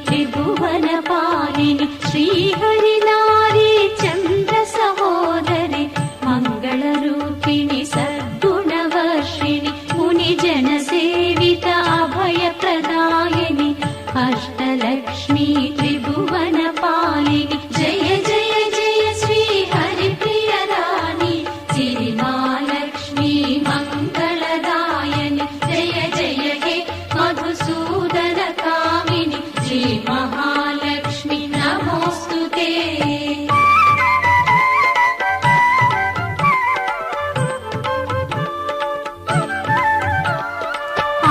त्रिभुवन पालिनि श्रीहरि नारी चन्द्र सहोदरि मंगल रूपिणि सद्गुणवर्षिणि मुनिजन सेवित अभय प्रदायिनि अष्टलक्ष्मी त्रिभुवन पालिनि जय जय जय श्री हरिप्रिय राणि सिरिमालक्ष्मी मंगलदायिनि जय जय हे मधुसूदन कामिनि श्री महालक्ष्मी नमोस्तुते।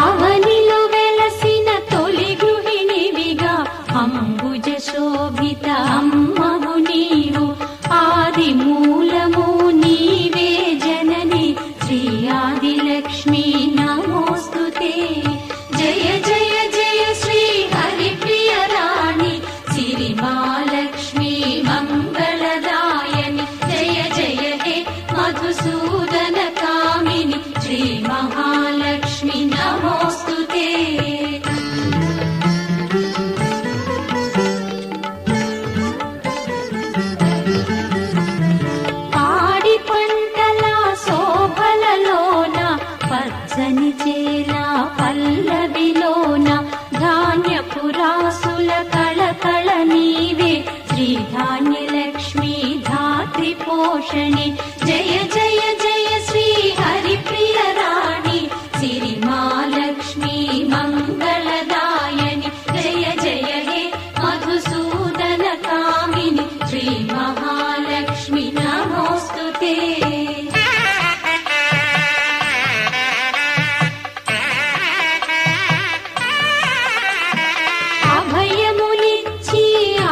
అవనిలో వెలసిన తొలి గృహిణివిగా అంబుజ శోభిత అమ్మవు నీవు ఆది మూలము నీవే జనని శ్రీ ఆదిలక్ష్మి నమోస్తుతే। జయ జయ జయ శ్రీ హరిప్రియ రాణి సిరిమాలక్ష్మి మంగళదాయని జయ జయ హే మధుసూదన కామిని శ్రీ మహాలక్ష్మి నమోస్తుతే। పాడి పంటల శోభలలోన పచ్చని చేల పల్లవిలోన ధాన్యపు రాసుల కళకళ నీవే శ్రీ ధాన్యలక్ష్మి ధాత్రి పోషణి జయ జయ జయ శ్రీ హరిప్రియ రాణి సిరిమాలక్ష్మి మంగళదాయని జయ జయ హే మధుసూదన కామిని శ్రీ మహాలక్ష్మి నమోస్తుతే। అభయమునిచ్చి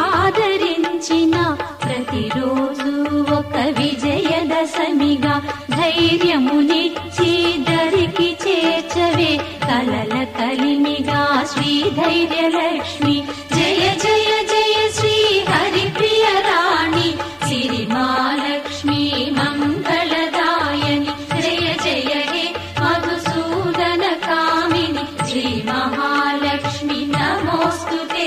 ఆదరించిన ప్రతిరోజు ఒక విజయదశమిగా ధైర్యమునిచ్చి దరికి చేర్చవే కలల కలిమిగా శ్రీ ధైర్యలక్ష్మి జయ జయ జయ శ్రీ హరిప్రియ రాణి సిరిమాలక్ష్మి మంగళదాయని జయ జయ హే మధుసూదన కామిని శ్రీ మహాలక్ష్మి నమోస్తుతే।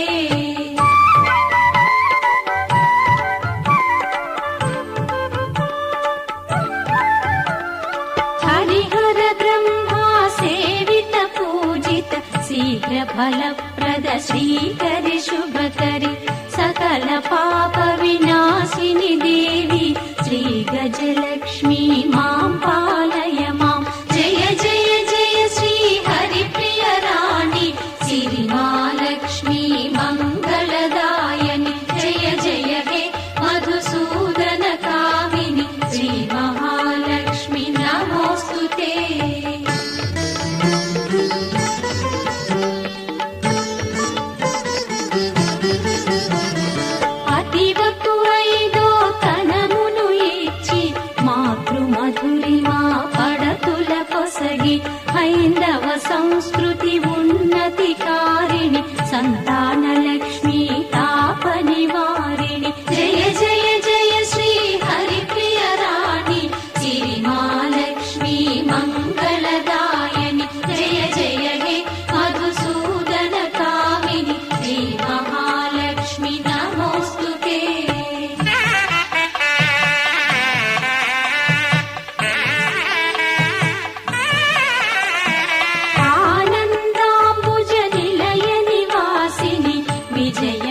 హరిహర బ్రహ్మా సేవిత పూజిత శీఘ్ర ఫలప్రద శ్రీకరి శుభకరి సకల పాప వినాశిని దేవి శ్రీ గజలక్ష్మి మాం పాలయ మాం జయ జయ జయ శ్రీ హరిప్రియ రాణి సిరిమాలక్ష్మి మంగళదాయని జయ జయ హే మధుసూదన కామిని శ్రీ మహాలక్ష్మి నమోస్తుతే। అతివకు ఐదో తనమును ఇచ్చి మాతృ మధురిమా పడతుల పొసగి హైందవ సంస్కృతి ఉన్నతి కారిణి సంతాన లక్ష్మి తాప నివారిణి జయ జయ జయ శ్రీ హరిప్రియ రాణి సిరిమాలక్ష్మి మంగళదాయని జయ జయ హే మధుసూదన కామిని శ్రీ మహాలక్ష్మి నమోస్తుతే। ఆనందాంబుజ నిలయ నివాసిని విజయ